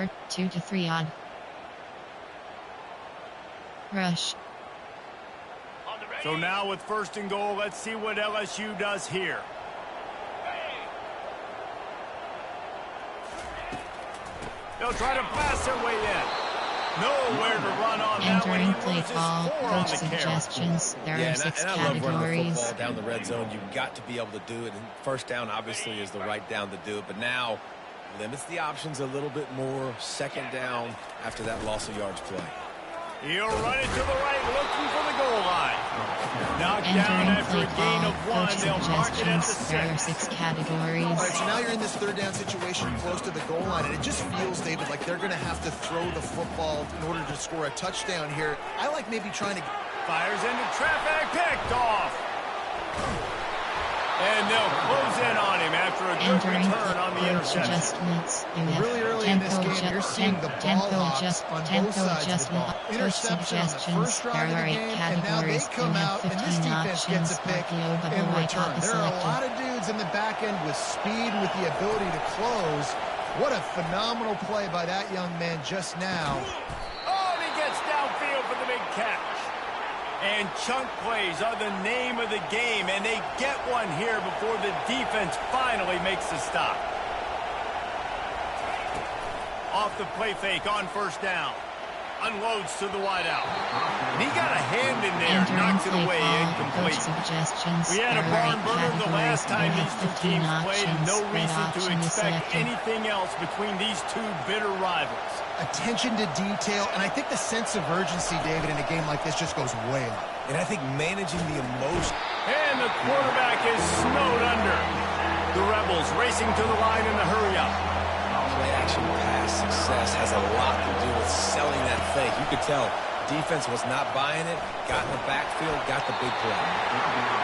score 2-3 odd. Rush. So now with first and goal, let's see what LSU does here. They'll try to pass their way in. Nowhere to run on that one. Entering play call, coach suggestions. There are 6 and I love running the categories. football down the red zone. You've got to be able to do it. And first down, obviously, is the right down to do it. But now limits the options a little bit more. Second down after that loss of yards play. He'll run it to the right, looking for the goal line. Knocked down Entering after play a gain call, of 1. coach They'll mark it at the suggestions. There are 6. 6 categories. All right, so now you're in this third down situation close to the goal line, and it just feels, David, like they're going to have to throw the football in order to score a touchdown here. I like maybe trying to... Fires into traffic, picked off. And they'll close in on him after a good Entering return on the coach interception. adjustments. You have Really early in this tempo game, you're seeing the ball hawks on both sides of the ball. Coach Interception on the suggestions. first There drive of are the 8 game, and now they categories. You come have out, and this 15 defense gets a options. pick in return. There are a lot of dudes in the back end with speed and with the ability to close. What a phenomenal play by that young man just now. Oh, and he gets downfield for the big catch. And chunk plays are the name of the game, and they get one here before the defense finally makes the stop. Off the play fake on first down. Unloads to the wideout. And he got a hand in there, knocks it away, incomplete. We had a barn burner the last time these two teams played, and no reason to expect anything else between these two bitter rivals. Attention to detail, and I think the sense of urgency, David, in a game like this just goes way up. And I think managing the emotion. And the quarterback is snowed under. The Rebels racing to the line in the hurry-up. Play-action pass success has a lot to do with selling that fake. You could tell defense was not buying it, got in the backfield, got the big play.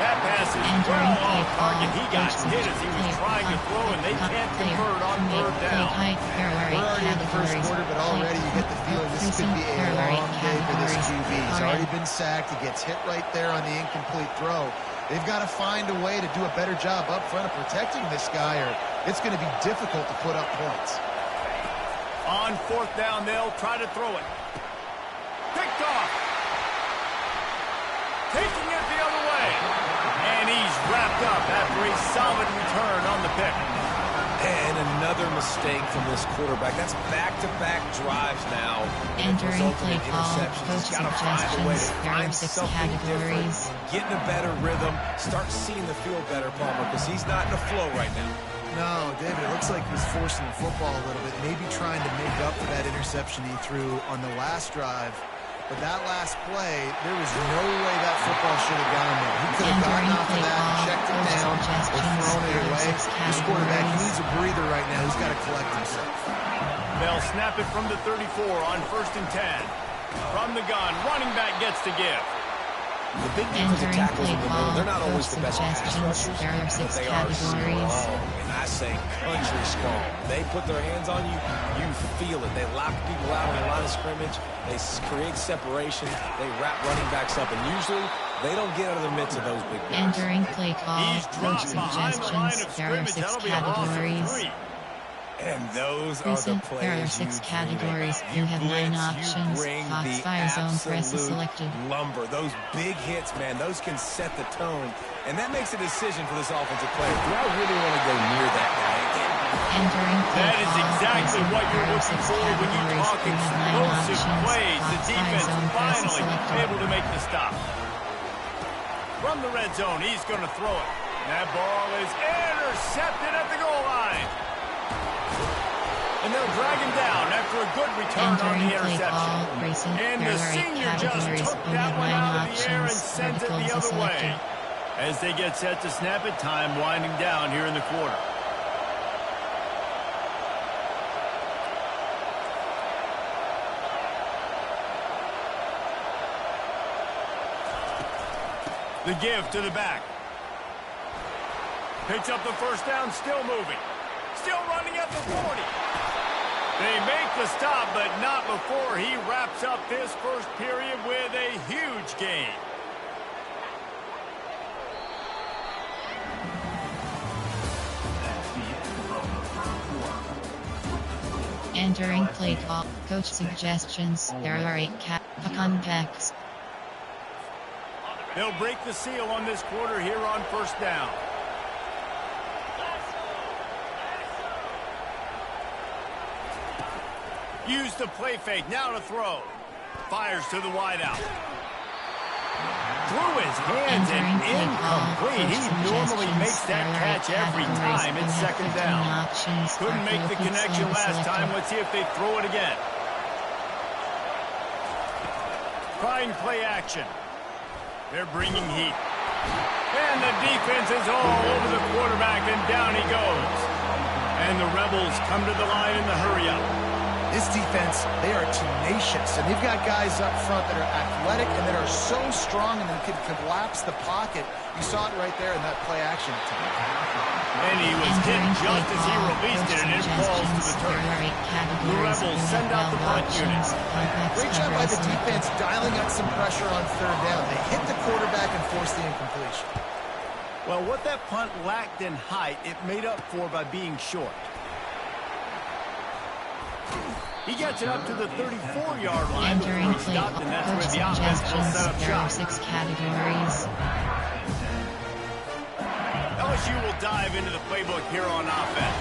That pass is well off target. He got hit as he was trying to throw, and they can't convert on third down. We're already in the first quarter, but already you get the feeling this could be a long day for this QB. He's already been sacked. He gets hit right there on the incomplete throw. They've got to find a way to do a better job up front of protecting this guy, or it's going to be difficult to put up points. On fourth down, they'll try to throw it. Picked off. Taking it the other way. And he's wrapped up after a solid return on the pick. And another mistake from this quarterback. That's back-to-back drives now. Entering play call, coach suggestions. There are 6 categories. Get in a better rhythm. Start seeing the field better, Palmer, because he's not in a flow right now. No, David, it looks like he's forcing the football a little bit, maybe trying to make up for that interception he threw on the last drive. But that last play, there was no way that football should have gone there. He could have gotten off of that and checked it down or thrown it away. This quarterback, he needs a breather right now. He's got to collect himself. They'll snap it from the 34 on 1st and 10. From the gun, running back gets to give. The big defensive tackles in the middle, they're not always the best pass rushers, There are 6 but they are categories. strong. And I say country strong. They put their hands on you, you feel it. They lock people out on the line of scrimmage. They create separation. They wrap running backs up, and usually they don't get out of the midst of those big guys. Entering play call, He's coach dropped behind the line suggestions. of There are scrimmage. 6 That'll be a loss of categories. 3. And those are the plays There are 6 you categories. You have 9 options. Foxfire zone presses selected. Lumber. Those big hits, man, those can set the tone. And that makes a decision for this offensive player. Do I really want to go near that guy again? Entering play That is call, exactly what you're there are looking 6 for when you categories. talk You have 9 explosive options. plays. The Foxfire defense zone presses finally selected. able to make the stop. From the red zone, he's going to throw it. That ball is intercepted at the goal line. And they'll drag him down after a good return on the interception. And the senior just took that one out of the air and sent it the other way. As they get set to snap it, time winding down here in the quarter. The give to the back. Picks up the first down, still moving. Still running at the 40. They make the stop, but not before he wraps up this first period with a huge gain. Entering play call. Coach suggestions. There are 8 comebacks. They'll break the seal on this quarter here on first down. Use the play fake. Now to throw. Fires to the wideout. Through his hands and incomplete. He normally makes that catch every time. It's second down. Couldn't make the connection last time. Let's see if they throw it again. Trying play action. They're bringing heat. And the defense is all over the quarterback, and down he goes. And the Rebels come to the line in the hurry-up. This defense, they are tenacious, and they've got guys up front that are athletic and that are so strong and that can collapse the pocket. You saw it right there in that play action attempt. And he was hit just as he released it, and it falls to the turf. The Rebels send out the punt unit. Great job by the defense dialing up some pressure on third down. They hit the quarterback and forced the incompletion. Well, what that punt lacked in height, it made up for by being short. He gets it up to the 34-yard line before he stopped, and that's where the offense will set up shop. There are 6 categories. LSU will dive into the playbook here on offense.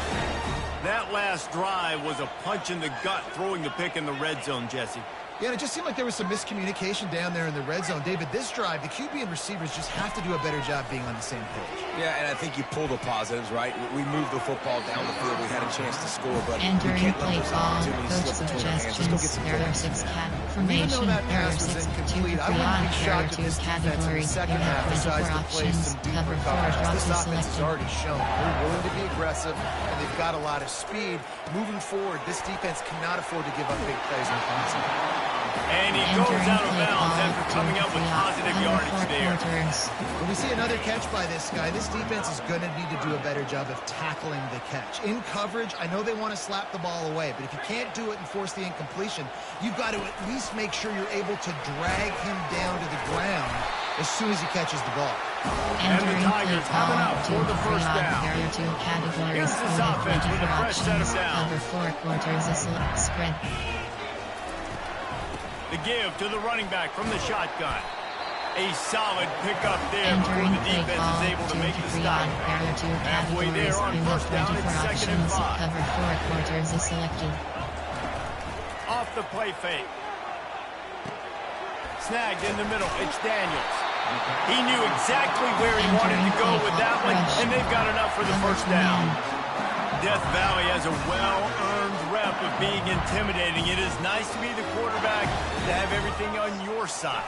That last drive was a punch in the gut, throwing the pick in the red zone, Jesse. Yeah, and it just seemed like there was some miscommunication down there in the red zone. David, this drive, the QB and receivers just have to do a better job being on the same page. Yeah, and I think you pull the positives, right? We moved the football down the field. We had a chance to score, but entering we can't let play those call. opportunities Coach slip between our hands. Let's go get some suggestions. There are points. 6 formation. Even though that There are pass was 6 incomplete, I to wouldn't be shocked if 2 this defense in the categories. second You half have decides 24 to play options. some deeper Cover 4 coverages. drop This is offense has selected. already shown they're willing to be aggressive, and they've got a lot of speed. Moving forward, this defense cannot afford to give up big plays on offense. And he goes out of bounds after coming up with positive yardage there. When we see another catch by this guy, this defense is going to need to do a better job of tackling the catch. In coverage, I know they want to slap the ball away, but if you can't do it and force the incompletion, you've got to at least make sure you're able to drag him down to the ground as soon as he catches the ball. And the Tigers have it out for the first down. There are 2 categories. Here's this offense with a fresh set of downs. Cover 4 quarters is spread. The give to the running back from the shotgun. A solid pickup there before Entering the play defense call. is able to 2 make to the 3 stop. on. There are 2 Halfway there categories. on You have first down, 24 it's second and options. 5. Cover 4 quarters is selected. Off the play fake. Snagged in the middle. It's Daniels. He knew exactly where he wanted to go with that one, and they've got enough for the first down. Death Valley has a well-earned rep of being intimidating. It is nice to be the quarterback, to have everything on your side.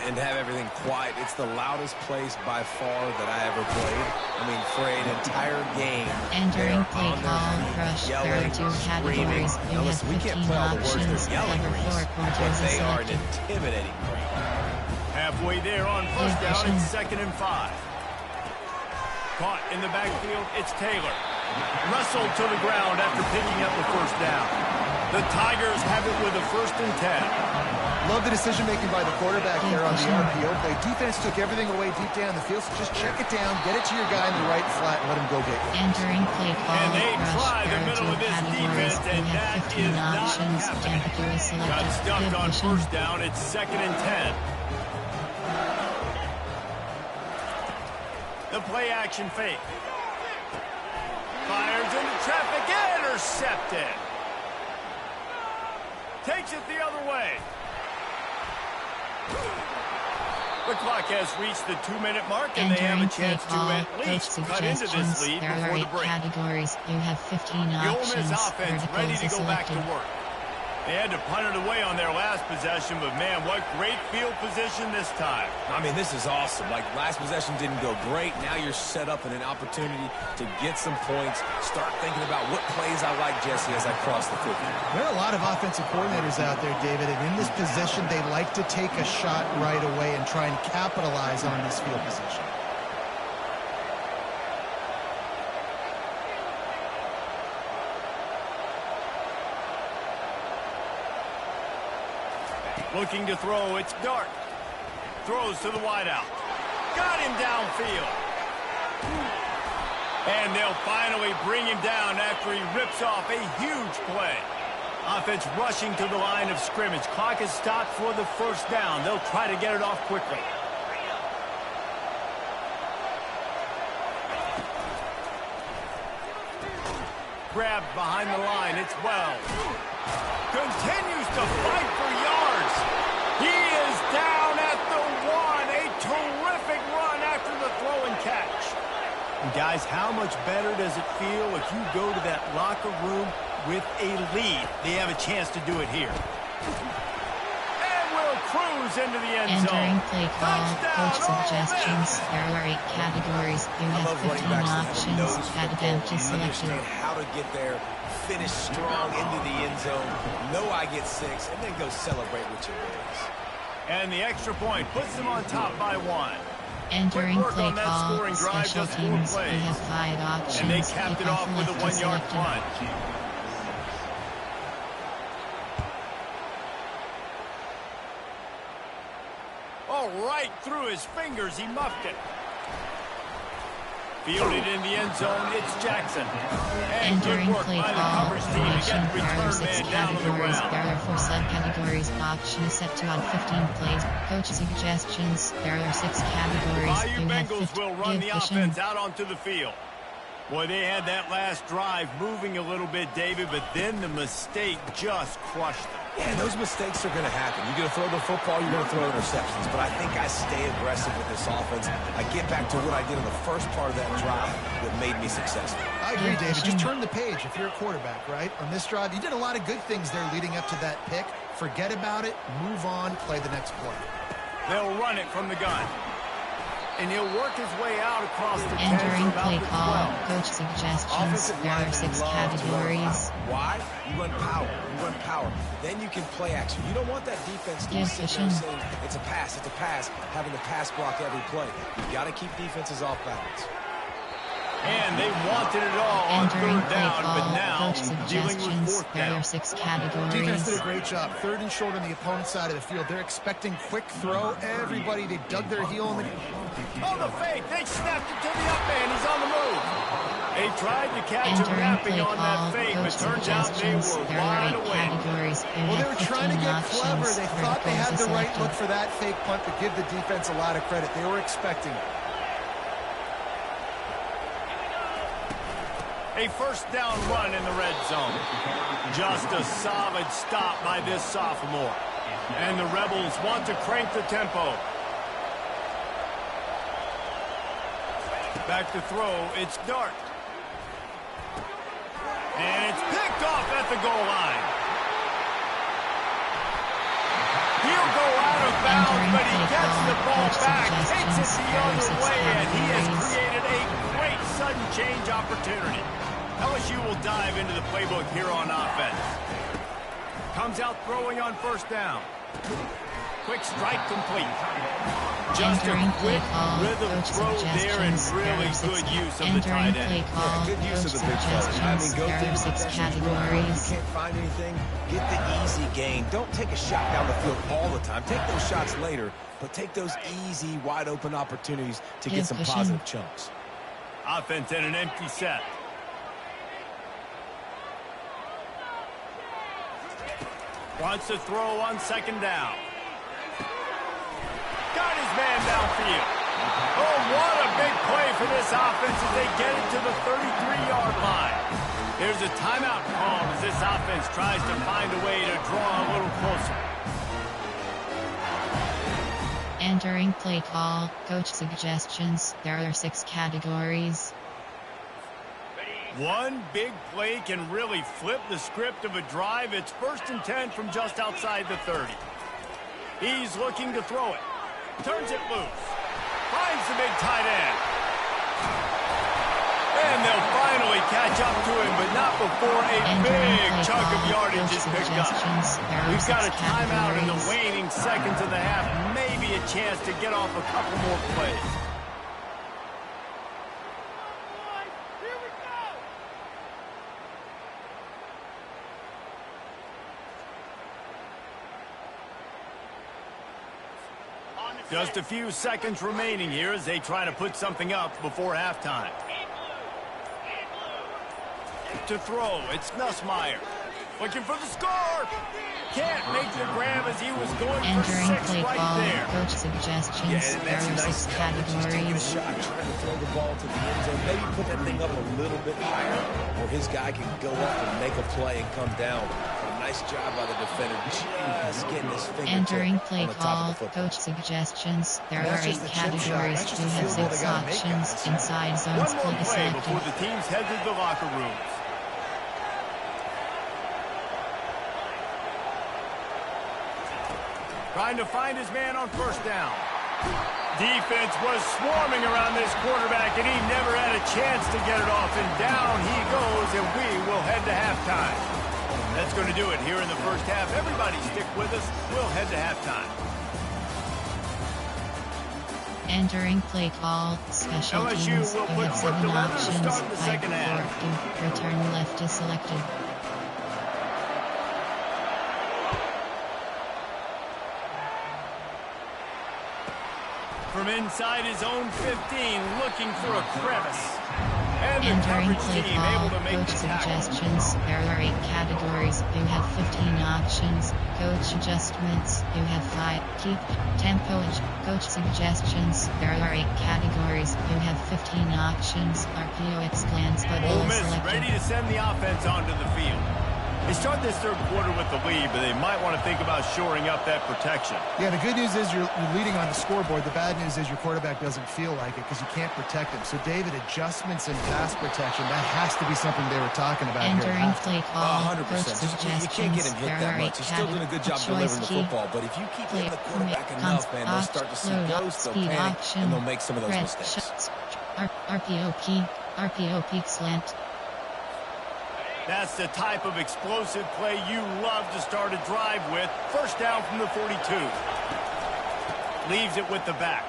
And to have everything quiet. It's the loudest place by far that I ever played. I mean, for an entire game. Entering play call. Rush. There are 2 categories. You have 15 options. Cover 4 quarters is they are an selected. intimidating breed. Halfway there on first down, it's second and 5. Caught in the backfield, it's Taylor. Wrestled to the ground after picking up the first down. The Tigers have it with a 1st and 10. Love the decision-making by the quarterback there on the RPO play. Defense took everything away deep down the field, so just check it down, get it to your guy in the right flat, and let him go get it. Entering play call. And they Rush. try the There are middle 2 of this categories. defense, and You have that 15 is not options. happening. Temperature is selected. Got stuffed Good on vision. first down. It's second and 10. The play action fake. Fires into traffic. Intercepted. Takes it the other way. The clock has reached the 2-minute mark, and they have a Entering chance play to call. at Coach least cut into this suggestions. lead There are before 8 the break. categories. You have 15 The Ole Miss options. offense ready Verticals to is go back to selected. work. They had to punt it away on their last possession, but man, what great field position this time. I mean, this is awesome. Like, last possession didn't go great. Now you're set up in an opportunity to get some points. Start thinking about what plays I like, Jesse, as I cross the 50. There are a lot of offensive coordinators out there, David, and in this position, they like to take a shot right away and try and capitalize on this field position. Looking to throw, it's Dart. Throws to the wideout. Got him downfield. And they'll finally bring him down after he rips off a huge play. Offense rushing to the line of scrimmage. Clock is stopped for the first down. They'll try to get it off quickly. Grabbed behind the line. It's Wells. Continues to fight for yards. He is down at the 1. A terrific run after the throw and catch. And guys, how much better does it feel if you go to that locker room with a lead? They have a chance to do it here. And we'll cruise into the end zone. Entering play call, coach suggestions. There are 8 categories. You have 15 options. Add them to selected. How to get there, finish strong into the end zone, know I get 6, and then go celebrate with your boys. And the extra point puts them on top by 1. Entering play call, special teams. We have 5 options. And they capped it off with a 1-yard punt. Oh, right through his fingers, he muffed it. Fielded in the end zone, it's Jackson. And Entering good work play by the call, coverage team to formation. get the There are return 6 man down on the categories. ground. There are 4 subcategories. Option is set to on 15 plays. Coach suggestions. There are 6 categories. Bayou You have Bengals 50. will run the Efficient. offense out onto the field. Boy, they had that last drive moving a little bit, David, but then the mistake just crushed them. Yeah, and those mistakes are going to happen. You're going to throw the football, you're going to throw interceptions. But I think I stay aggressive with this offense. I get back to what I did in the first part of that drive that made me successful. I agree, David. Just turn the page if you're a quarterback, right? On this drive, you did a lot of good things there leading up to that pick. Forget about it, move on, play the next play. They'll run it from the gun. And he'll work his way out across the 10 Entering for play about the call, 12. coach suggestions. Offensive There are linemen 6 love to run categories. power. Why? You run power. You run power. Then you can play action. You don't want that defense to be sitting there saying, it's a pass, having to pass block every play. You've got to keep defenses off balance. And they wanted it all on Entering third play down, but call, now coach dealing with suggestions. fourth There down. are 6 Defense categories. did a great job. 3rd and short on the opponent's side of the field. They're expecting quick throw. Everybody, they dug their heel in the... Oh, the fake. They snapped it to the up end. He's on the move. They tried to catch him Entering napping play on that call, fake, but coach turns out they suggestions. were There are wide 8 awake. categories. You Well, they have were trying to 15 get clever. options. They thought they had the right Verticals look selected. for that fake punt, but give the defense a lot of credit. They were expecting it. A first down run in the red zone. Just a solid stop by this sophomore. And the Rebels want to crank the tempo. Back to throw, it's Dart. And it's picked off at the goal line. He'll go out of bounds, but he gets the ball back, takes it the other way, and he has created a great sudden change opportunity. LSU will dive into the playbook here on offense. Comes out throwing on first down. Quick strike complete. Just Entering a play quick call, rhythm coach throw there and suggestions. really There are 6 good use of the tight Entering play end. call, Good use coach of the big fella. suggestions. Go There through are 6 possessions real quick. You categories. can't find anything, get the easy gain. Don't take a shot down the field all the time. Take those shots later, but take those easy, wide-open opportunities to get some positive chunks. Offense in an empty set. Wants to throw on second down. Got his man downfield. Oh, what a big play for this offense as they get it to the 33-yard line. There's a timeout called as this offense tries to find a way to draw a little closer. Entering play call, coach suggestions. There are 6 categories. One big play can really flip the script of a drive. It's 1st and 10 from just outside the 30. He's looking to throw it. Turns it loose. Finds the big tight end. And they'll finally catch up to him, but not before a big chunk of yardage is picked up. We've got a timeout in the waning seconds of the half. Maybe a chance to get off a couple more plays. Just a few seconds remaining here as they try to put something up before halftime. To throw, it's Nussmeier. Looking for the score. Can't make the grab as he was going for Entering 6 play right call, there. coach suggestions, there are 6 Just taking a categories. shot, trying to throw the ball to the end zone. Maybe put that thing up a little bit higher where his guy can go up and make a play and come down. A nice job by the defender, just getting his fingertip Entering play on the top call, of the football. coach suggestions, there are That's 8 just the chip shot. categories. That's just You a have field goal 6 they gotta make, options. guys. Inside zones, One more play play selected. before the teams head to the locker rooms. Trying to find his man on first down. Defense was swarming around this quarterback, and he never had a chance to get it off. And down he goes, and we will head to halftime. That's going to do it here in the first half. Everybody stick with us. We'll head to halftime. Entering play call, special LSU teams. will You put have forth 7 the weather to options. start the Hide second half. or return left is selected. From inside his own 15, looking for a crevice. And the Entering coverage play team able to call, make coach the tackle. suggestions. There are 8 categories. You have 15 options. Coach adjustments. You have 5. Keep tempo. Coach suggestions. There are 8 categories. You have 15 options. RPO glance Ole football Miss selected. ready to send the offense onto the field. They start this third quarter with the lead, but they might want to think about shoring up that protection. Yeah, the good news is you're leading on the scoreboard. The bad news is your quarterback doesn't feel like it because you can't protect him. So, David, adjustments in pass protection, that has to be something they were talking about here. Entering play call, 100%. coach You can't get him suggestions. hit There that are much. 8 He's still doing a good job delivering the football, but if you keep hitting the quarterback enough, man, they'll start to see ghosts, they'll panic, and they'll make some of those mistakes. RPO peak slant. That's the type of explosive play you love to start a drive with. First down from the 42. Leaves it with the back.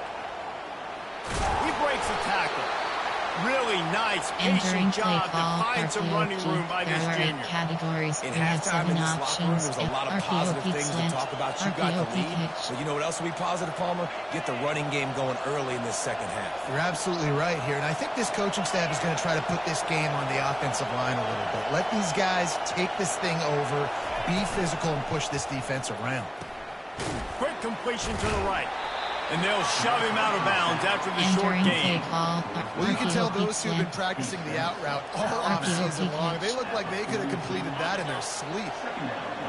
He breaks a tackle. Really nice, Entering patient play job to call, find some running room by There this are 8 junior. categories. In You have halftime 7 in this locker room, options. there was a lot of RPO positive peak things to slant. talk about. You got RPO the peak lead, hitch. but you know what else will be positive, Palmer? Get the running game going early in this second half. You're absolutely right here. And I think this coaching staff is going to try to put this game on the offensive line a little bit. Let these guys take this thing over, be physical, and push this defense around. Quick completion to the right. And they'll shove him out of bounds after the short Entering game. play call. Well, you can RPO tell peak those who've been slant. practicing the out route all offseason long. They look like they could have completed that in their sleep.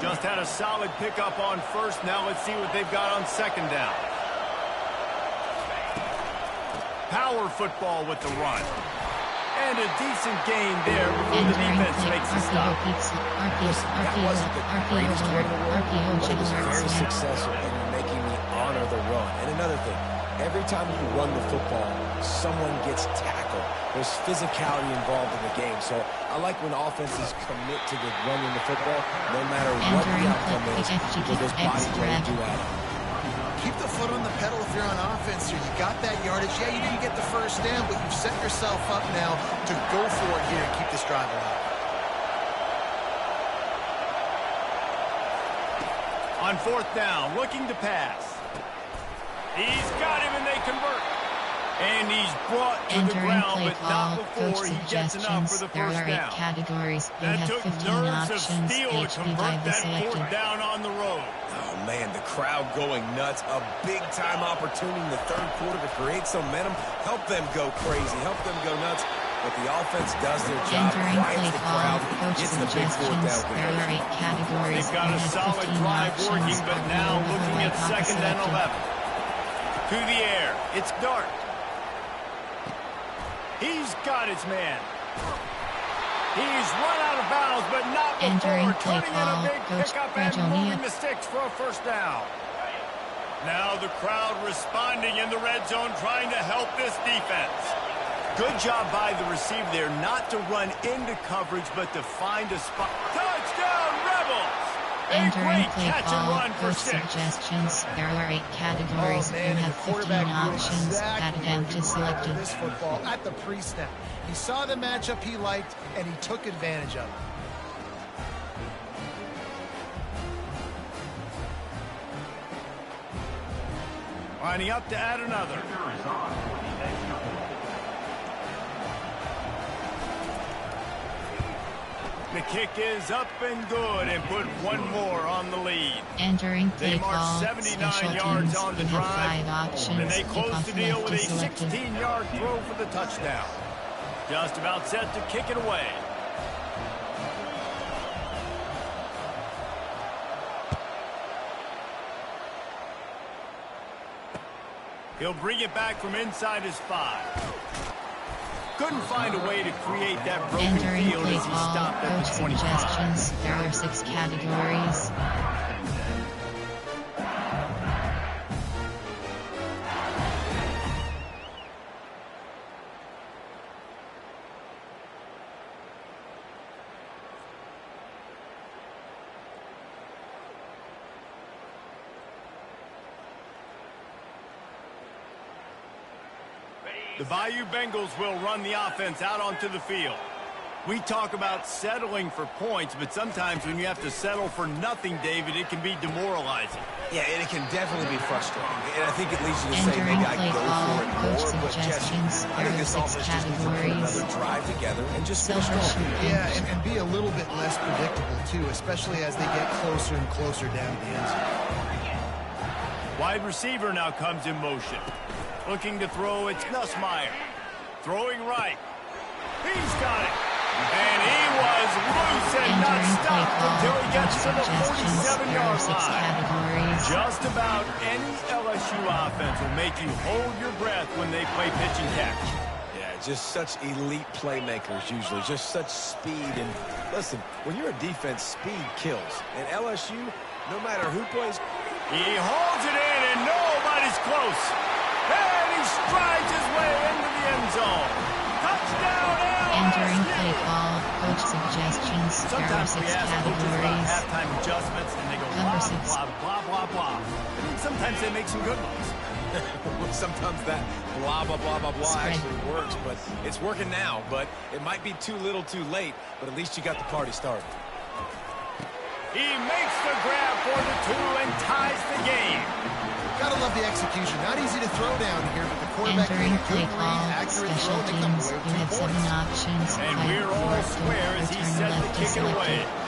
Just had a solid pickup on first. Now let's see what they've got on second down. Power football with the run. And a decent gain there before the Entering defense play makes the stop. That wasn't the greatest run in the world, but it was very successful in making me honor the run. And another thing, every time you run the football, someone gets tackled. There's physicality involved in the game. So I like when offenses commit to the running the football, no matter what the Entering outcome play is, because those bodies really do add up. Keep the foot on the pedal if you're on offense here. You got that yardage. Yeah, you didn't get the first down, but you've set yourself up now to go for it here and keep this drive alive. On fourth down, looking to pass. He's got him and they convert. And he's brought to the Entering ground, play but not call, before coach he gets enough for suggestions. the There first are 8 down. categories. You That have took 15 nerves of options. steel to HB convert by the that selected. fourth down on the road. Oh, man, the crowd going nuts. A big-time opportunity in the third quarter to create some momentum. Help them go crazy. Help them go nuts. But the offense does their job. Entering Quiets play the call, crowd. coach Gets the big fourth suggestions. down There are 8 categories. They've got You a have solid 15 drive options. working, but now RPO looking at by second and selected. 11. To the air. It's Dart. He's got his man. He's run out of bounds, but not Entering before play turning in a call, big Coach pickup and Rajonia. moving the sticks for a first down. Now the crowd responding in the red zone, trying to help this defense. Good job by the receiver there, not to run into coverage, but to find a spot. Touchdown, Rebels! A Entering great play catch and call, run for coach 6. suggestions. There are 8 categories. Oh, man, You and have the 15 quarterback knew options. exactly Added where and he to was going selected. with this football at the pre-snap. He saw the matchup he liked, and he took advantage of it. Lining up to add another. The kick is up and good and put one more on the lead. Entering They play march call, 79 special yards teams, on the you have drive, 5 options, and they close kickoff the deal left with a is selected. 16-yard throw for the touchdown. Just about set to kick it away. He'll bring it back from inside his 5. Couldn't find a way to create that broken Entering field play as he call, stopped at coach the 25. suggestions, there are 6 categories. The Bayou Bengals will run the offense out onto the field. We talk about settling for points, but sometimes when you have to settle for nothing, David, it can be demoralizing. Yeah, and it can definitely be frustrating. And I think it leads you to say Entering maybe I play go call, for it coach more, but suggestions, Jesse, I there think are this 6 offense just needs to put categories. another drive together and just finish Silver strong. shoot. Yeah, and be a little bit less predictable, too, especially as they get closer and closer down to the end zone. Wide receiver now comes in motion. Looking to throw, it's Nussmeier. Throwing right. He's got it. And he was loose and not Entering play stopped call, until he coach gets to the suggestions, there are 47-yard 6 line. categories. Just about any LSU offense will make you hold your breath when they play pitch and catch. Yeah, just such elite playmakers usually, just such speed. And listen, when you're a defense, speed kills. And LSU, no matter who plays, He holds it in and nobody's close. And he strides his way into the end zone. Touchdown, Entering LSU! play call, coach suggestions, there are Sometimes 6 we ask coaches about categories. halftime adjustments, and they go Number blah, 6. blah, blah, blah, blah. And then sometimes they make some good ones. sometimes that blah, blah, blah, blah, blah Spread. actually works. But it's working now, but it might be too little too late, but at least you got the party started. He makes the grab for the 2 and ties the game. Gotta love the execution. Not easy to throw down here, but the quarterback made Entering a play good read, call, accurate throw, special and they come teams, away with you 2 have 7 points. options. And Fight we're all forward, square as he return set to left is kick it away. selected.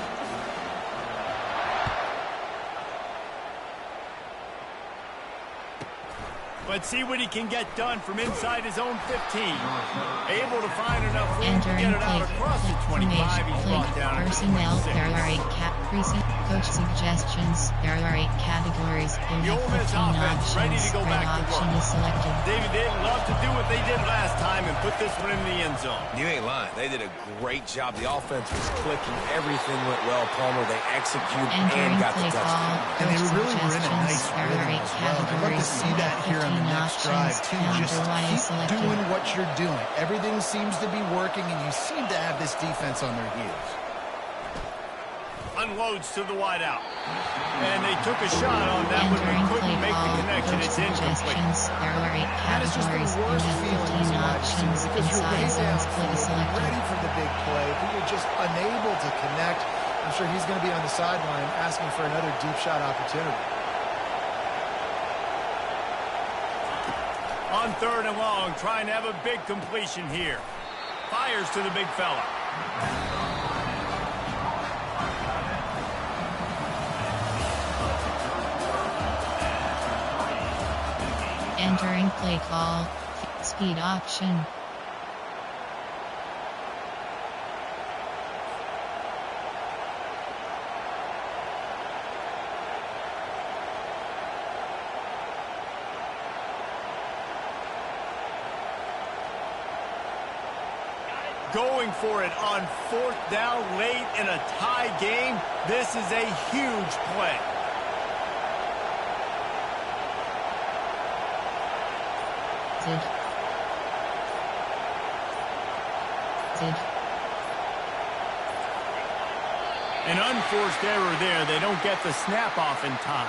Let's see what he can get done from inside his own 15. Able to find enough room to Entering get it out play across the 25. He's brought down at the personnel, 26. there are 8 precinct coach suggestions, there are 8 categories. The You Ole have Miss 15 offense options. ready to go Red back to option work. is selected. David, they'd love to do what they did last time and put this one in the end zone. You ain't lying. They did a great job. The offense was clicking. Everything went well. Palmer, they executed Entering and got the play call, touchdown. And they coach really were in a nice suggestions, there are rhythm 8 as well. I'd love to categories. see You that have here on the 15 next drive, options. too. Number Just 1 is keep selected. doing what you're doing. Everything seems to be working, and you seem to have this defense on their heels. Unloads to the wideout. And they took a shot on that one, Entering but play couldn't make the call, connection. coach It's incomplete. suggestions, there are 8 That is just the categories. You worst have feeling 15 as a wide options. receiver because you're way Inside zone down split is selected. ready for the big play, but you're just unable to connect. I'm sure he's going to be on the sideline asking for another deep shot opportunity. On 3rd and long, trying to have a big completion here. Fires to the big fella. Entering play call, speed option. Going for it on 4th down late in a tie game. This is a huge play. An unforced error there. They don't get the snap off in time.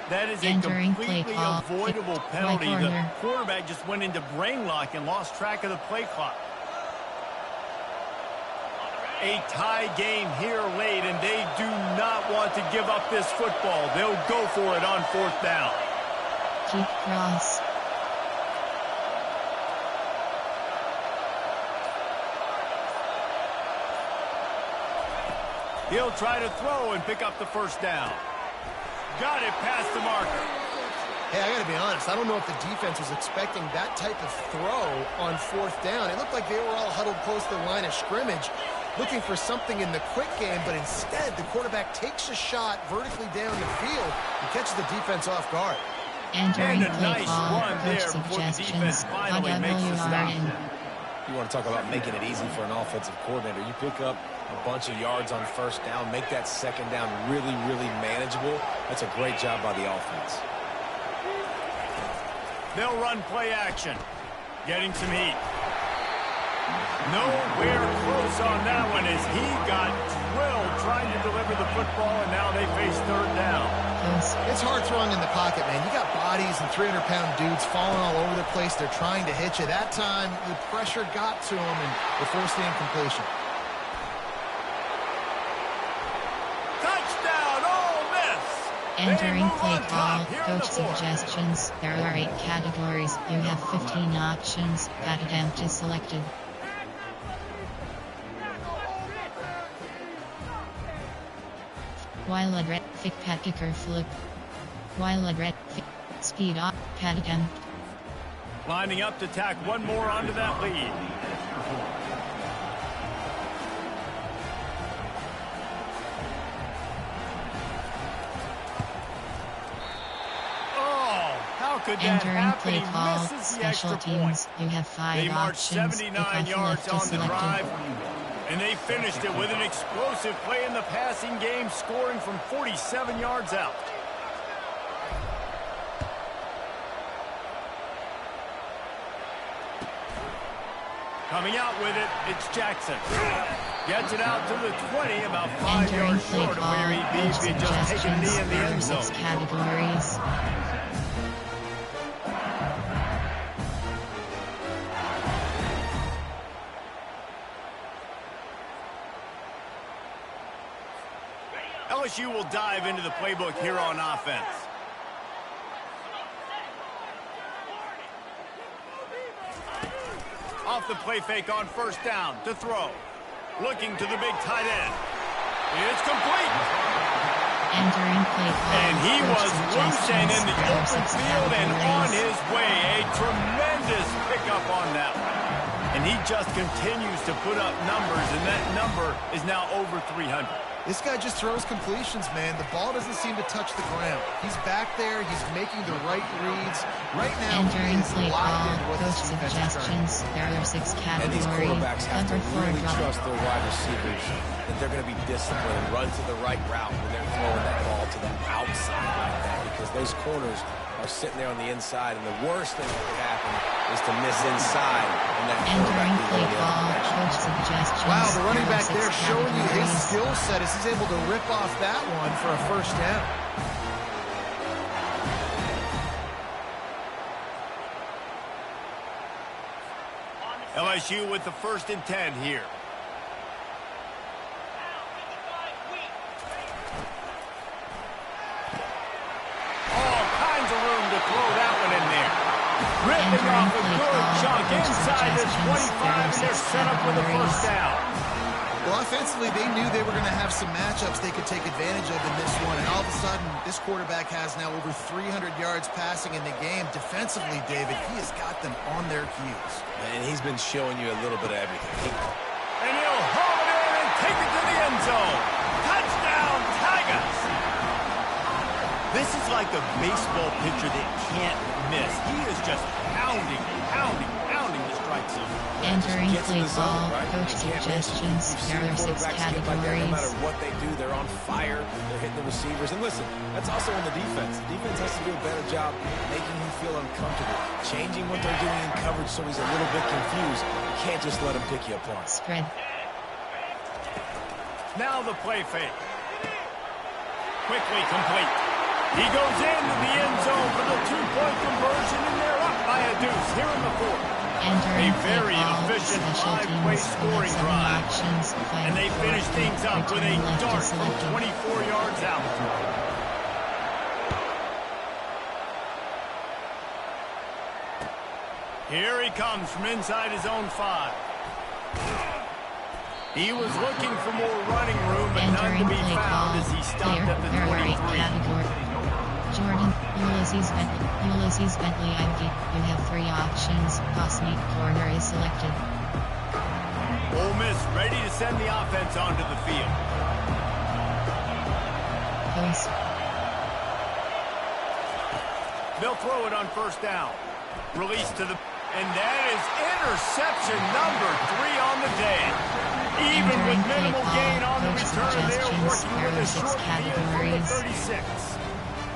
That is a Entering play completely call. avoidable Right penalty. The corner. quarterback just went into brain lock and lost track of the play clock. A tie game here late, and they do not want to give up this football. They'll go for it on 4th down. Keep cross. He'll try to throw and pick up the first down. Got it past the marker. Hey, I got to be honest. I don't know if the defense was expecting that type of throw on fourth down. It looked like they were all huddled close to the line of scrimmage, looking for something in the quick game, but instead the quarterback takes a shot vertically down the field and catches the defense off guard. Entering and a play nice call, run coach there before the defense suggestions, finally makes the stop. You want to talk about making it easy for an offensive coordinator. You pick up a bunch of yards on first down, make that second down really, really manageable. That's a great job by the offense. They'll run play action. Getting some heat. Nowhere close on that one as he got drilled trying to deliver the football, and now they face third down. It's hard throwing in the pocket, man. You got bodies and 300-pound dudes falling all over the place. They're trying to hit you. That time, the pressure got to them, and they forced the incompletion. Touchdown, Ole Miss! Entering play call, coach suggestions. There are 8 categories. You have 15 options. That attempt is selected. While at red, thick pat kicker flip. While at red, speed up, pat attempt. Lining up to tack one more onto that lead. Oh, how could that Entering happen? play He call, misses the extra special teams. point. You have 5 They marched options. 79 yards on the drive, and they finished it with an explosive play in the passing game, scoring from 47 yards out. Coming out with it, it's Jackson. Gets it out to the 20, about 5 yards short of where he'd be if he'd just taken a knee in the end zone. 6 categories. LSU will dive into the playbook here on offense. Off the play fake on first down to throw. Looking to the big tight end. It's complete. Entering play call. And he was loose and in the open 6 field and on categories. his way. A tremendous pickup on that one. And he just continues to put up numbers, and that number is now over 300. This guy just throws completions, man. The ball doesn't seem to touch the ground. He's back there. He's making the right reads. Right now, Entering he is play locked call, into what coach this defense is trying. suggestions. There are 6 And these categories. quarterbacks have to Number 4 really drop. trust their wide receivers that they're going to be disciplined and run to the right route when they're throwing that ball to the outside like that, because those corners are sitting there on the inside, and the worst thing that could happen is to miss inside. And that Entering quarterback play will go the call, other direction. coach suggestions. Wow, the running There are back 6 there showing you his categories. skill set as he's able to rip off that one for a first down. LSU with the 1st and 10 here. All kinds of room to throw that one in there. Ripping off a good chunk inside this 25, and they're set up with a first down. Well, offensively, they knew they were going to have some matchups they could take advantage of in this one, and all of a sudden, this quarterback has now over 300 yards passing in the game. Defensively, David, he has got them on their heels. And he's been showing you a little bit of everything. And he'll haul it in and take it to the end zone. Touchdown, Tigers! This is like a baseball pitcher that can't miss. He is just pounding the strike zone. Entering Gets in play the zone, call, right? coach You can't miss. suggestions. You've There seen are 6 quarterbacks get like that. No categories. matter what they do, they're on fire. They're hitting the receivers. And listen, that's also on the defense. The defense has to do a better job making him feel uncomfortable, changing what they're doing in coverage so he's a little bit confused. You can't just let him pick you apart. Spread. Now the play fake. Quickly complete. He goes into the end zone for the 2-point conversion, and they're up by a deuce here in the 4th. Entering A very play call, efficient special 5-play teams. scoring You have 7 drive. options. And they finish things up with a Return left dart is from selected. 24 yards out. Here he comes from inside his own 5. He was looking for more running room, but none to be found as he stopped at the 23. Jordan, Ulysses Bentley ID. You have 3 options. Bosniak corner is selected. Ole Miss ready to send the offense onto the field. Post. They'll throw it on first down. Release to the... And that is interception number 3 on the day. Even with minimal gain on the return, they're working with a short field from the 36.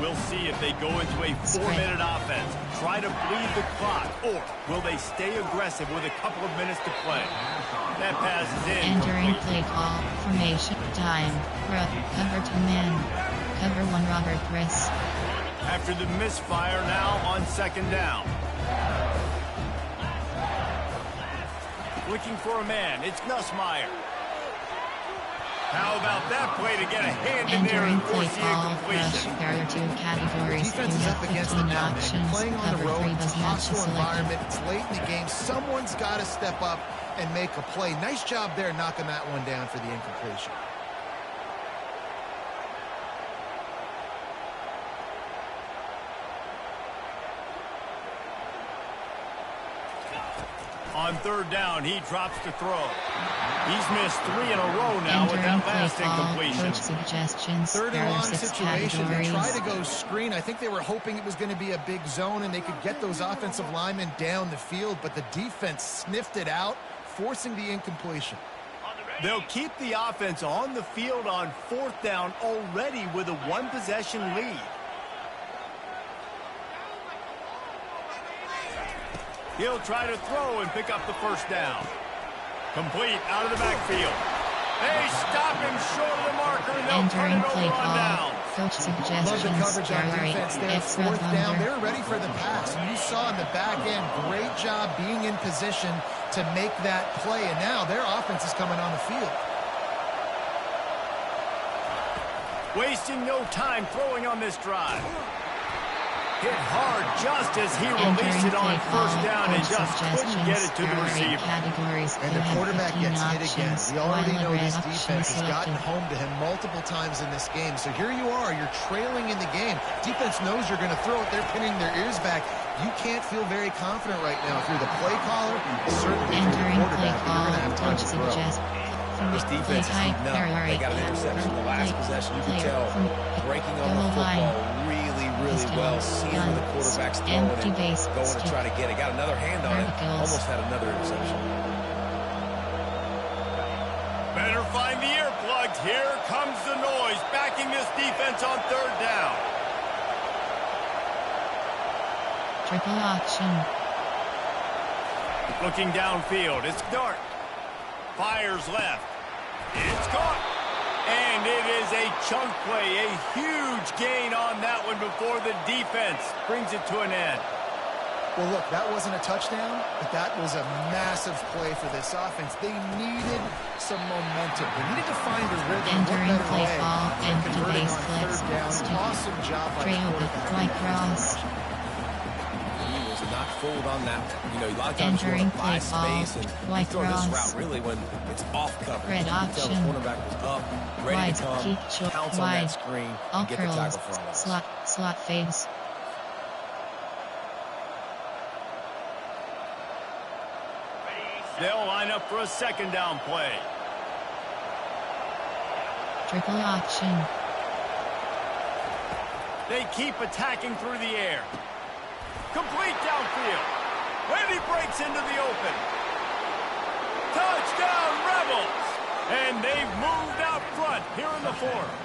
We'll see if they go into a 4-minute offense, try to bleed the clock, or will they stay aggressive with a couple of minutes to play. That pass is in. Entering play call. Formation. Time. Cover 2 men. Cover 1 Robert Chris. After the misfire, now on second down. Looking for a man. It's Nussmeier. How about that play to get a hand in there and force the incompletion? There are 2 categories. The defense is up against the options. Playing on the Cover road, 3 it's does a not hostile select. environment. It's late in the game. Someone's got to step up and make a play. Nice job there knocking that one down for the incompletion. On third down, he drops to throw. He's missed 3 in a row now with that last incompletion. Suggestions. Third and long 6 situation. They categories. tried to go screen. I think they were hoping it was going to be a big zone and they could get those offensive linemen down the field, but the defense sniffed it out, forcing the incompletion. They'll keep the offense on the field on fourth down already with a 1-possession lead. He'll try to throw and pick up the first down. Complete out of the backfield. They stop him short of the marker, and they'll turn Entering it play over on call. down. Coach Love the coverage suggestions. on defense there. Extra Fourth down. thunder. They're ready for the pass. You saw in the back end, great job being in position to make that play. And now their offense is coming on the field. Wasting no time throwing on this drive. Hit hard just as he released it on first down and just couldn't get it to the receiver. And the quarterback gets hit again. We already know this defense has gotten home to him multiple times in this game. So here you are, you're trailing in the game. Defense knows you're going to throw it. They're pinning their ears back. You can't feel very confident right now. If you're the play caller, certainly if you're the quarterback, you're going to have time to throw. This defense is heating up. They got an interception in the last possession. You can tell breaking on the football really well, seeing where the quarterback's throwing it, going to try to get it. Got another hand on it, almost had another interception. Better find the earplugs. Here comes the noise, backing this defense on third down. Triple option. Looking downfield, it's Dart. Fires left. It's caught. And it is a chunk play, a huge gain on that one before the defense brings it to an end. Well, look, that wasn't a touchdown, but that was a massive play for this offense. They needed some momentum. They needed to find a rhythm. Entering What better play way call, than empty converting base on flex, third down? stick. Awesome job by the Trail with quarterback. White Cross. He was not fooled on that one. You know, a lot of times you want to buy space and you throw this route really when it's off cover. Red You can tell the option. cornerback was up, ready Wide, to come, keep short, pounce on wide. that screen, All and get the curls. tackle for a loss. Slot fades. They'll line up for a second down play. Triple option. They keep attacking through the air. Complete downfield. And he breaks into the open. Touchdown, Rebels! And they've moved out front here in the fourth.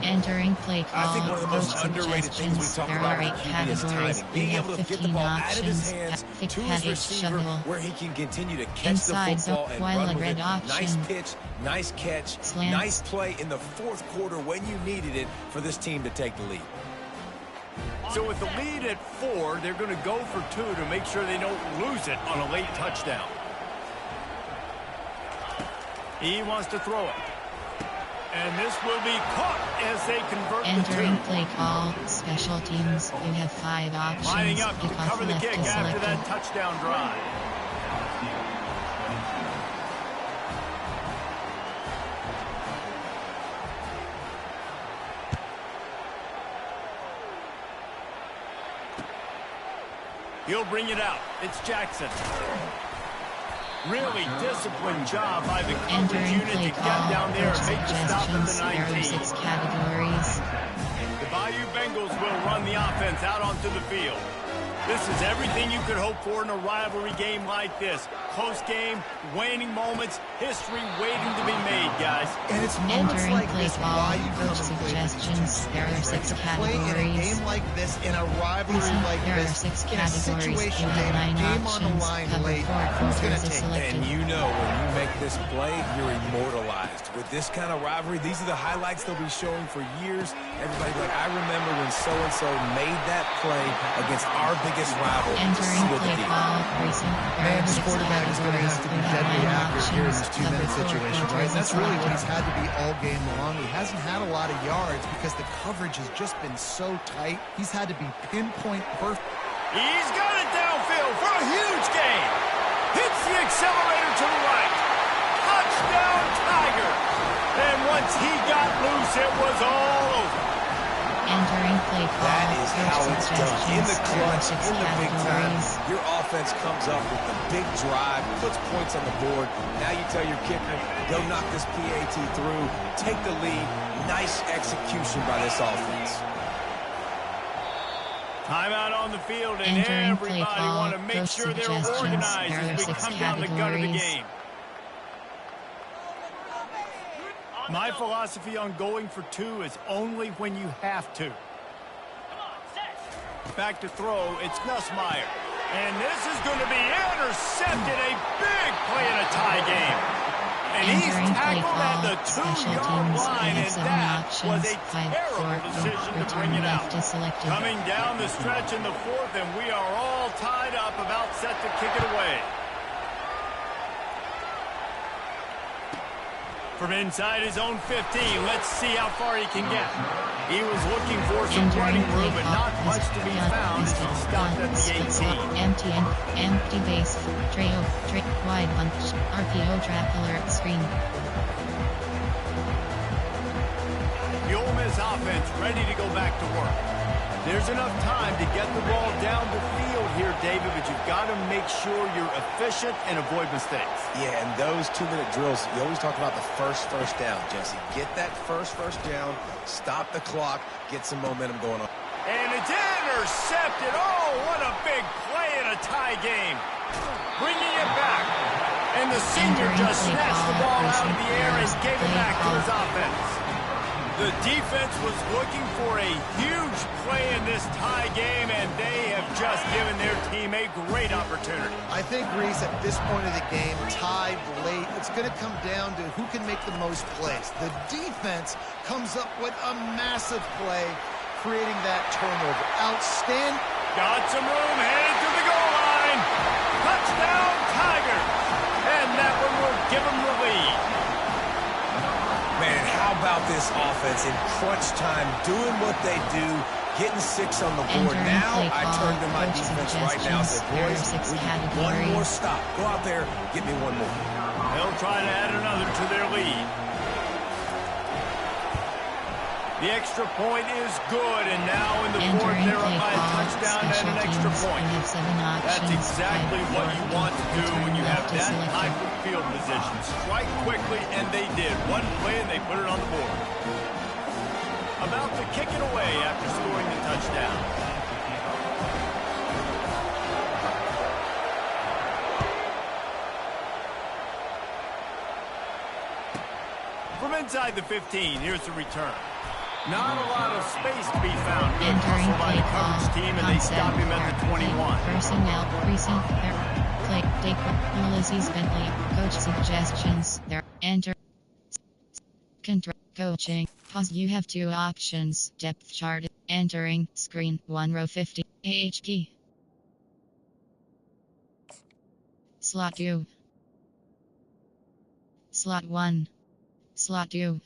Entering play call. I think one of the most Coach underrated things we suggestions. talk There about are with 8 QB is categories. timing. You Being have able to get the 15 ball out of his options. hands Thick to his package receiver shovel. where he can continue to catch Inside the football zone, and while run a with red it. option. Nice pitch, nice catch, Slants. nice play in the fourth quarter when you needed it for this team to take the lead. So with the lead at 4, they're going to go for 2 to make sure they don't lose it on a late touchdown. He wants to throw it. And this will be caught as they convert Entering the 2. play call. Special teams. You have 5 options. Lining up to Kick off cover the left kick is after selected. that touchdown drive. He'll bring it out. It's Jackson. Really disciplined job by the coverage unit to get down there and make the stop at the 19. There are 6 categories. The Bayou Bengals will run the offense out onto the field. This is everything you could hope for in a rivalry game like this. Close game, waning moments, history waiting to be made, guys. And it's moments Entering like play this call, why you come coach and play suggestions. There are 6 play in a categories. game like this, in a rivalry Listen, like there are this, 6 in a categories. situation, You have David, 9 game on the options. line Cover late, 4 who's going quarters to is take? selected. And you know when you make this play, you're immortalized. With this kind of rivalry, these are the highlights they'll be showing for years. Everybody like, I remember when so-and-so made that play against our biggest rival. Entering play call, racing. Man, this quarterback is going to have to be deadly accurate here in this 2-minute situation, right? That's really what he's had to be all game long. He hasn't had a lot of yards because the coverage has just been so tight. He's had to be pinpoint perfect. He's got it downfield for a huge gain. Hits the accelerator to the right. Touchdown, Tiger. And once he got loose, it was all over. Entering play call. That is how it's done. In the clutch, There are 6 in the big time, categories. your offense comes up with the big drive, puts points on the board. Now you tell your kicker, go knock this PAT through, take the lead. Nice execution by this offense. Timeout on the field, and Entering everybody play call, want to make coach sure they're suggestions. organized There are as we 6 come down the gut of the categories. game. My philosophy on going for 2 is only when you have to. Back to throw, it's Nussmeier. And this is going to be intercepted, a big play in a tie game. And he's Entering play tackled at the call, special 2-yard teams. line, We have and 7 that options. was a 5, 4, terrible decision to return bring it out. left is selected. Coming down the stretch in the 4th, and we are all tied up, about set to kick it away. From inside his own 15, let's see how far he can get. He was looking for some running room, but not much to be found as he stopped at the 18. Empty base, trail, wide bunch, RPO trap alert screen. The Ole Miss offense ready to go back to work. There's enough time to get the ball down the field here, David, but you've got to make sure you're efficient and avoid mistakes. Yeah, and those 2-minute drills, you always talk about the first down, Jesse. Get that first down, stop the clock, get some momentum going on. And it's intercepted. Oh, what a big play in a tie game. Bringing it back. And the senior just snatched the ball out of the air and gave it back to his offense. The defense was looking for a huge play in this tie game, and they have just given their team a great opportunity. I think, Reese, at this point of the game, tied late, it's going to come down to who can make the most plays. The defense comes up with a massive play, creating that turnover. Outstanding. Got some room, headed to the goal line. Touchdown, Tiger. And that one will give them the lead. Man, how about this offense in crunch time, doing what they do, getting 6 on the board. Now I turn to my defense right now and say, boys, we need one more stop. Go out there, get me one more. They'll try to add another to their lead. The extra point is good, and now in the 4th, they're up by a touchdown and an extra point. That's exactly what you want to do when you have that type of field position. Strike quickly, and they did. One play, and they put it on the board. About to kick it away after scoring the touchdown. From inside the 15, here's the return. Not a lot of space to be found. Good hustle by the coverage team, and they stop him at the 21. Personnel, precinct, play, take, Ulysses Bentley, coach suggestions, there, enter, coaching, pause, you have 2 options, depth chart, entering, screen, 1 row 50, AHP. Slot 2. Slot 1. Slot 2.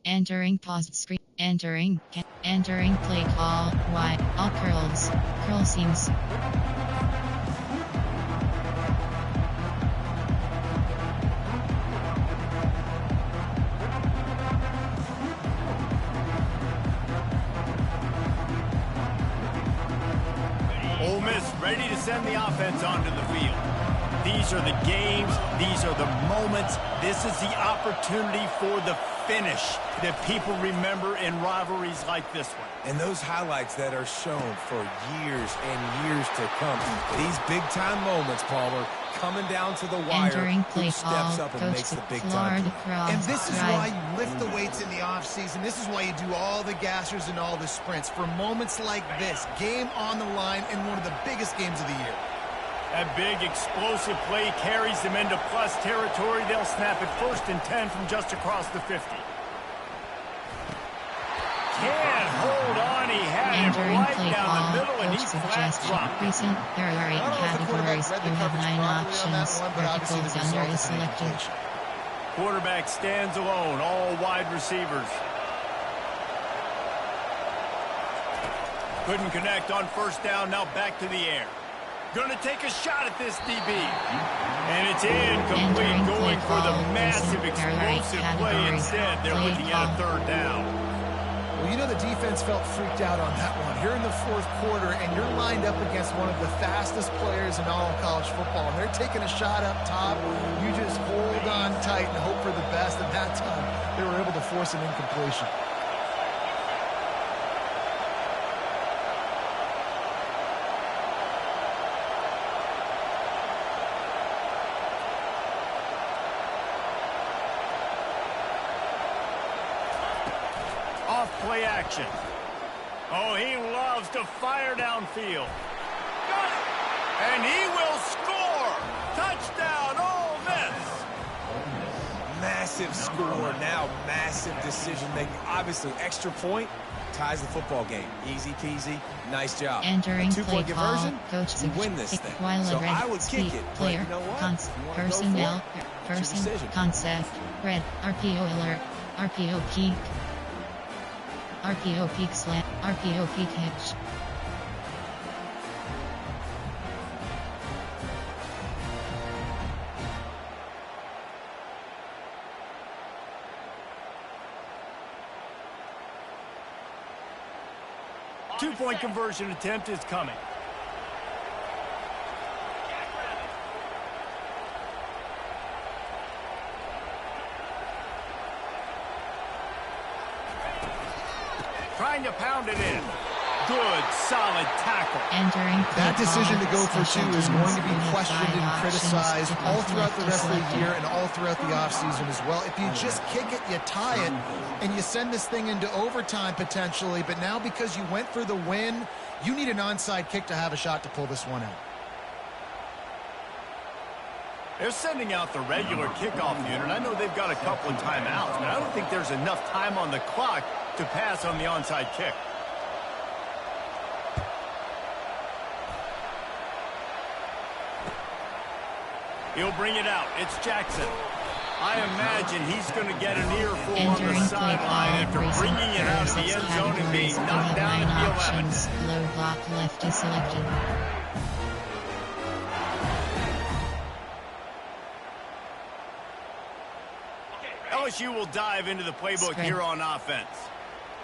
Entering paused screen. Entering play call. Y. All curls. Curl seams. ready to send the offense onto the field. These are the games. These are the moments. This is the opportunity for the finish that people remember in rivalries like this one. And those highlights that are shown for years and years to come. These big-time moments, Palmer, coming down to the wire, who steps up and makes the big-time play. And this is why you lift the weights in the offseason. This is why you do all the gassers and all the sprints. For moments like this, game on the line in one of the biggest games of the year. That big explosive play carries them into plus territory. They'll snap it 1st and 10 from just across the 50. Can't hold on. He had him right down the middle, and he's flat dropped. There are 8 categories. You have 9 options. Verticals under is selected. Quarterback stands alone. All wide receivers. Couldn't connect on 1st down. Now back to the air. Going to take a shot at this DB. And it's incomplete, going for the massive explosive play instead. They're looking at a 3rd down. Well, you know the defense felt freaked out on that one. You're in the 4th quarter, and you're lined up against one of the fastest players in all of college football. And they're taking a shot up top. You just hold on tight and hope for the best. At that time, they were able to force an incompletion. Play action. Oh, he loves to fire downfield. Got it. And he will score. Touchdown, Ole Miss. Massive score now, massive decision-making. Obviously, extra point ties the football game. Easy peasy, nice job. Entering 2-point conversion, coach you win this thing. While so red, I would kick it, but you know what? Personnel, person, concept, red, RPO alert, RPO peak. RPO peak slant, RPO peak hitch. Two-point conversion attempt is coming. Trying to pound it in. Good, solid tackle. That decision to go for 2 is going to be questioned and criticized all throughout the rest of the year and all throughout the offseason as well. If you just kick it, you tie it, and you send this thing into overtime potentially, but now because you went for the win, you need an onside kick to have a shot to pull this one out. They're sending out the regular kickoff unit. I know they've got a couple of timeouts, but I don't think there's enough time on the clock to pass on the onside kick. He'll bring it out. It's Jackson. I imagine he's going to get an earful on the sideline after bringing it out of the end zone and being knocked down at the 11. Low block left is selected. LSU will dive into the playbook here on offense.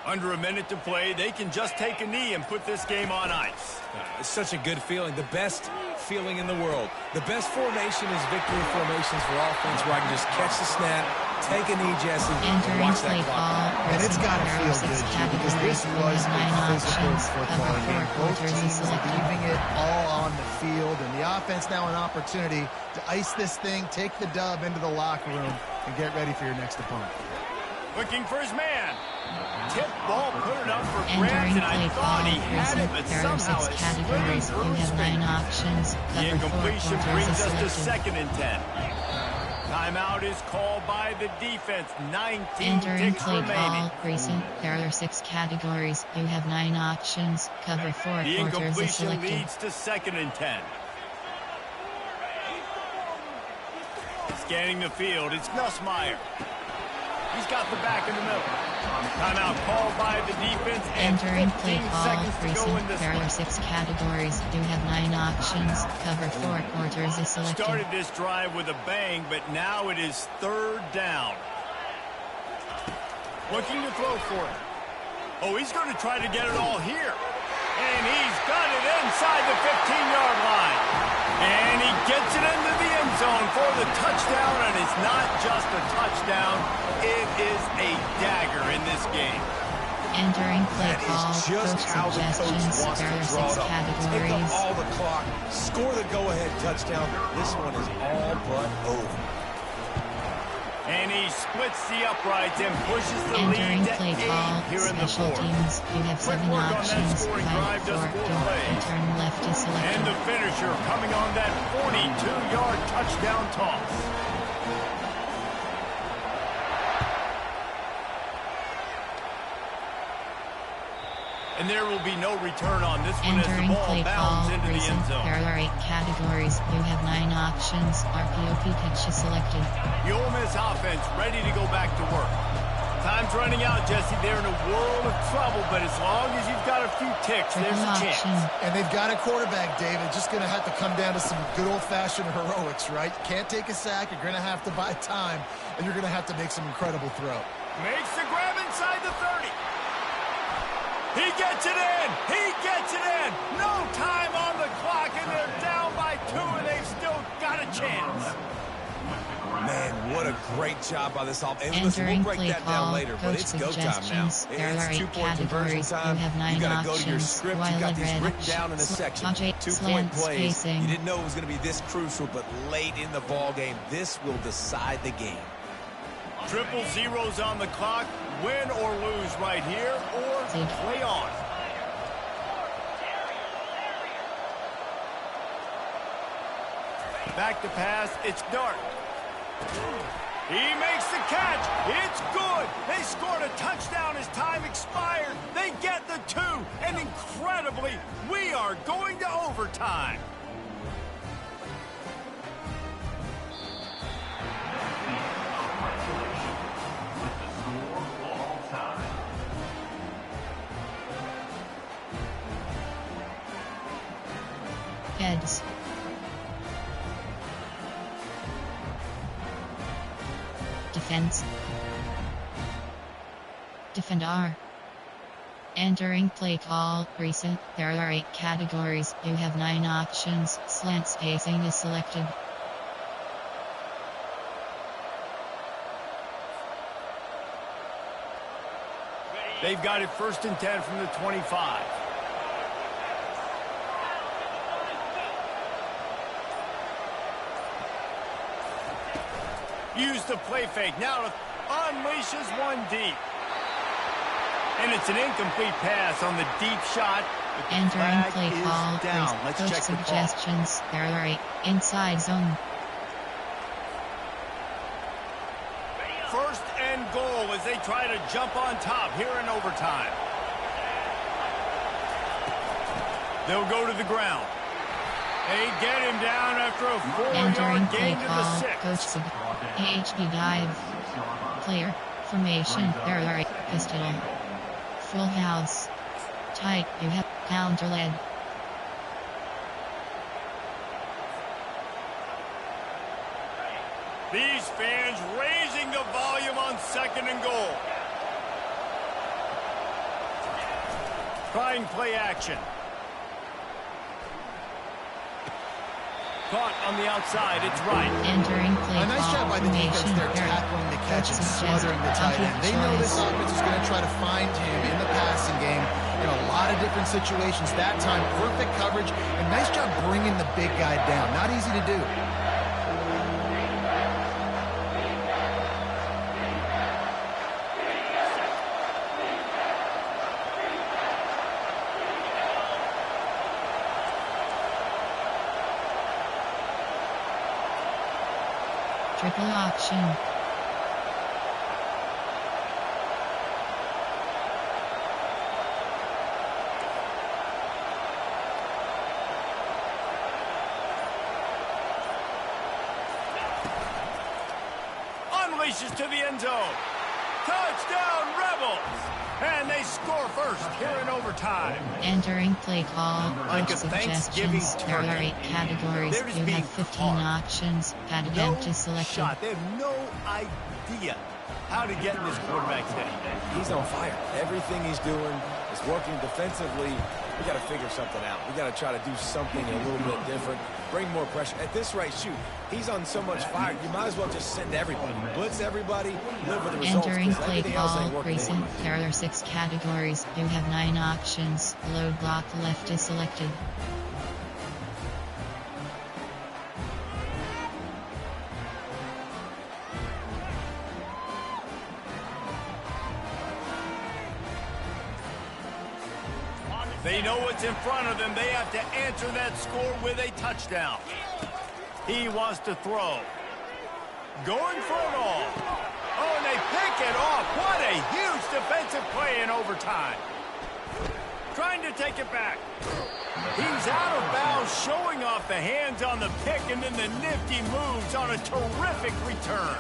Under a minute to play, they can just take a knee and put this game on ice. It's such a good feeling. The best feeling in the world. The best formation is victory formations for offense where I can just catch the snap, take a knee, Jesse, and watch that clock. And it's got to feel good, too, because this was a physical football game. Both teams leaving it all on the field, and the offense now an opportunity to ice this thing, take the dub into the locker room, and get ready for your next opponent. Looking for his man. Tip ball, put it up for grabs, and I thought he had it, but somehow it slipped through his fingers. The incompletion brings us to 2nd and 10. Timeout is called by the defense. 19 ticks remaining. There are 6 categories. You have 9 options. Cover 4 the quarters is selected. Incompletion leads to 2nd and 10. Scanning the field, it's Nussmeier. He's got the back in the middle. Timeout called by the defense. Entering play 15 call, seconds to go in this there are one. 6 categories. You have 9 options. Cover 4 quarters is selected. Started this drive with a bang, but now it is 3rd down. Looking to throw for it. Oh, he's going to try to get it all here. And he's got it inside the 15-yard Gets it into the end zone for the touchdown, and it's not just a touchdown, it is a dagger in this game. Entering play That call, is just how the coach wants to draw it up. Take up all the clock, score the go-ahead touchdown. This one is all but over. And he splits the uprights and pushes the Entering lead to play 8 call, here in the special fourth. teams. You have 7 Quick work on that options. scoring drive, 5, just 4, 4 don't, plays. and turn left is selected. And the finisher coming on that 42-yard touchdown toss. And there will be no return on this one as the Entering ball play bounds call, into the recent. end zone. There are 8 categories. You have 9 options. RPOP pitch is selected. The Ole Miss offense ready to go back to work. Time's running out, Jesse. They're in a world of trouble, but as long as you've got a few ticks, there's a chance. And they've got a quarterback, David. Just going to have to come down to some good old-fashioned heroics, right? You can't take a sack. You're going to have to buy time, and you're going to have to make some incredible throw. Makes the grab inside the 30. He gets it in. He gets it in. No time on the clock, and they're down by 2, and they've still got a chance. Man, what a great job by this offense. Entering We'll break play that call, down later, but coach it's go time now. suggestions. There are It's 8 two-point conversion categories. time. You have 9 You got to go options. to your script. You got these written down in a section. 2-point plays. Spacing. You didn't know it was going to be this crucial, but late in the ball game, this will decide the game. Triple zeros on the clock. Win or lose right here, or play on. Back to pass. It's Dart. He makes the catch. It's good. They scored a touchdown as time expired. They get the 2. And incredibly, we are going to overtime. Heads. Defense. Defender. Entering play call, recent. There are 8 categories. You have 9 options. Slant spacing is selected. They've got it 1st and 10 from the 25. Use the play fake. Now unleashes one deep. And it's an incomplete pass on the deep shot. Entering play call, down. Let's coach check the suggestions. There are 8 inside zone. 1st and goal as they try to jump on top here in overtime. They'll go to the ground. They get him down after a 4-yard gain to the 6. Coach HB dive. Player. Formation. There are 8 pistol. Full house. Tight. You have counter lead. These fans raising the volume on 2nd and goal. Trying play action. Caught on the outside, it's right. Entering play A nice job by the defense there, tackling the catch and smothering the tight end. They know this offense is going to try to find him in the passing game in a lot of different situations. That time, perfect coverage, and nice job bringing the big guy down. Not easy to do. Triple option. Unleashes to the end zone. Touchdown, Rebels! And they score first here in overtime. Entering play call, Like coach a Thanksgiving suggestions. There are turkey. 8 categories. They're just You being have 15 caught. options. Padded No empty selected. shot. They have no idea how to get in this quarterback's head. He's on fire. Everything he's doing is working defensively we got to figure something out. We got to try to do something a little bit different, bring more pressure. At this rate, shoot, he's on so much fire, you might as well just send everybody. Blitz everybody, live with the results. Entering play Everything else ain't call, working recent, anyway. there are 6 categories. You have 9 options. Load block left is selected. They know what's in front of them. They have to answer that score with a touchdown. He wants to throw. Going for it all. Oh, and they pick it off. What a huge defensive play in overtime. Trying to take it back. He's out of bounds, showing off the hands on the pick, and then the nifty moves on a terrific return.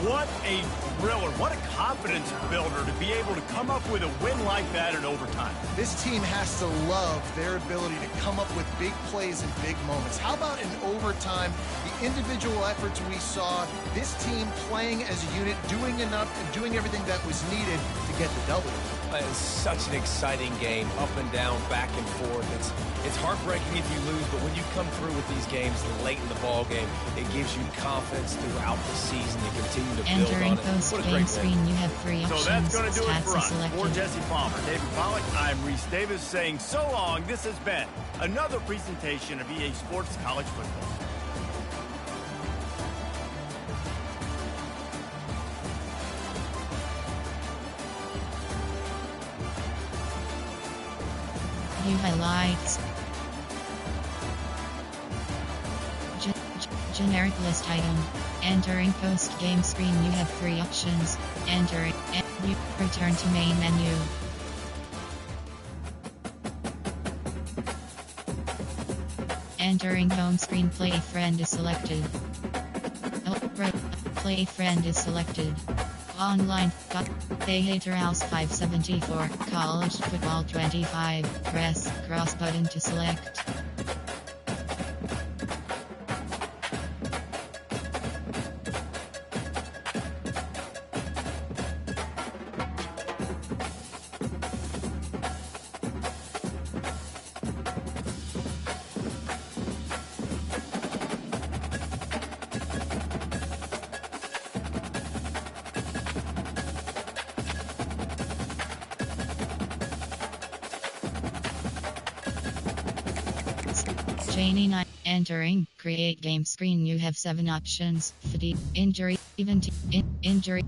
What a thriller. What a confidence builder to be able to come up with a win like that in overtime. This team has to love their ability to come up with big plays in big moments. How about in overtime, the individual efforts we saw, this team playing as a unit, doing enough and doing everything that was needed to get the W. It's such an exciting game, up and down, back and forth. It's heartbreaking if you lose, but when you come through with these games late in the ball game, it gives you confidence throughout the season to continue to build Entering on it. post What a game great screen, thing. you have 3 options. So that's going to do it for us. Stats For selected. Jesse Palmer, David Pollack, I'm Reese Davis saying so long. This has been another presentation of EA Sports College Football. View highlights. Generic list item. Entering post game screen, you have 3 options. Entering and you return to main menu. Entering home screen, play friend is selected. Play friend is selected. Online. Hey Hater House 574. College Football 25. Press cross button to select. Janie 9. Entering create game screen, you have 7 options. Fatigue, injury, event, injury,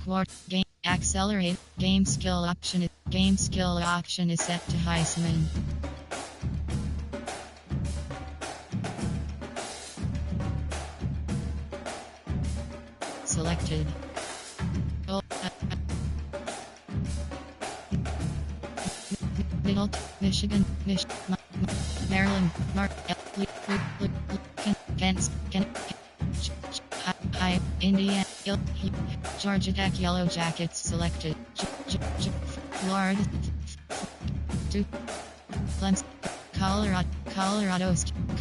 quart, game, accelerate, game skill option is set to Heisman. Selected. Middle, Michigan, Maryland, Indiana, Georgia Tech, Yellow Jackets selected. Florida, Clemson,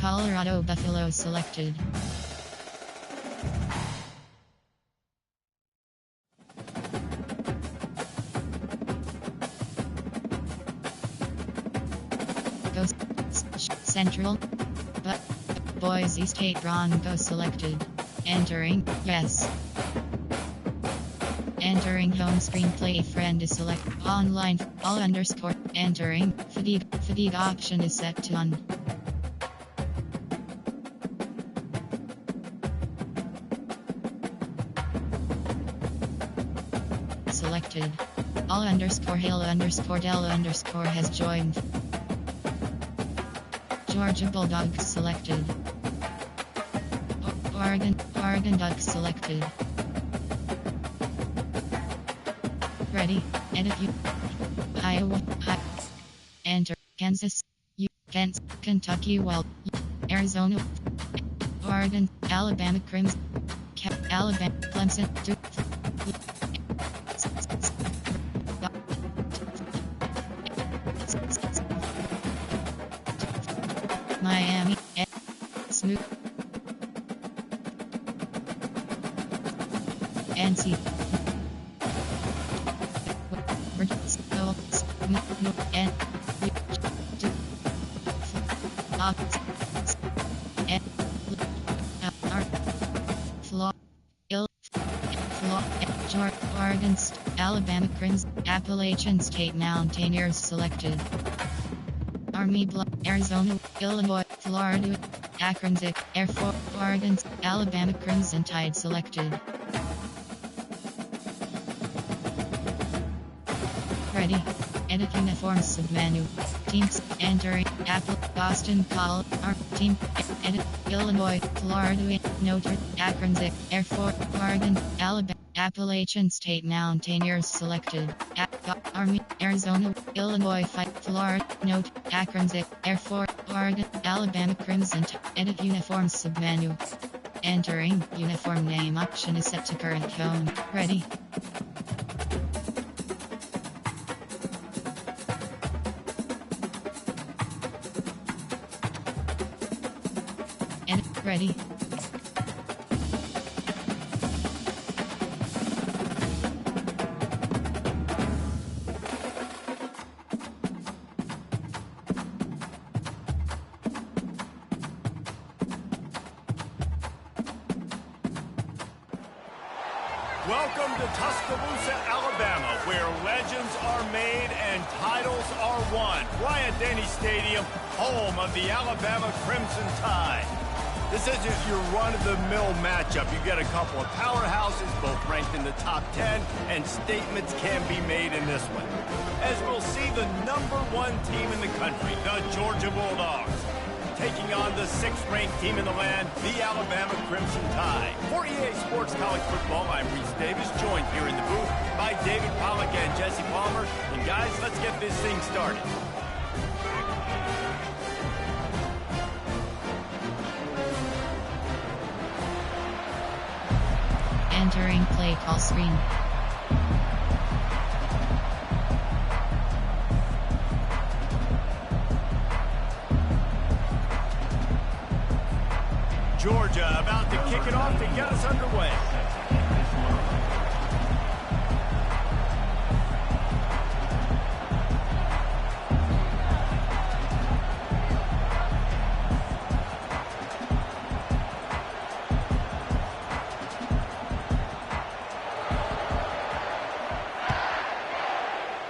Colorado Buffaloes selected. Central, but Boise State Broncos selected. Entering, yes. Entering home screen, play friend is select. Online, all underscore. Entering, fatigue option is set to on. Selected. All underscore Halo underscore Della underscore has joined. Georgia Bulldogs selected. Oregon Ducks selected. Ready, edit you. Iowa, enter. Kansas, Kentucky, Arizona, Oregon, Alabama Crimson, Alabama, Clemson, Miami, Snoop, NC, Oregon, Alabama Crimson, Appalachian State Mountaineers selected. Army, Arizona, Illinois, Florida, Akron, Air Force, Oregon, Alabama Crimson Tide selected. Ready. Edit uniform submenu. Teams entering Apple, Boston College, Team, Edit, Illinois, Florida, Notre, Akron, Air Force, Oregon, Alabama, Appalachian State Mountaineers selected. Army, Arizona, Illinois, Florida, Note, Akron, Air Force, Oregon, Alabama Crimson. Edit uniform submenu. Entering uniform name option is set to current cone. Ready. Edit ready. Welcome to Tuscaloosa, Alabama, where legends are made and titles are won. Bryant-Denny Stadium, home of the Alabama Crimson Tide. This isn't your run-of-the-mill matchup. You get a couple of powerhouses, both ranked in the top 10, and statements can be made in this one. As we'll see the #1 team in the country, the Georgia Bulldogs, taking on the 6th-ranked team in the land, the Alabama Crimson Tide. For EA Sports College Football, I'm Reese Davis, joined here in the booth by David Pollack and Jesse Palmer. And guys, let's get this thing started. Entering play call screen. Georgia about to kick it off to get us underway.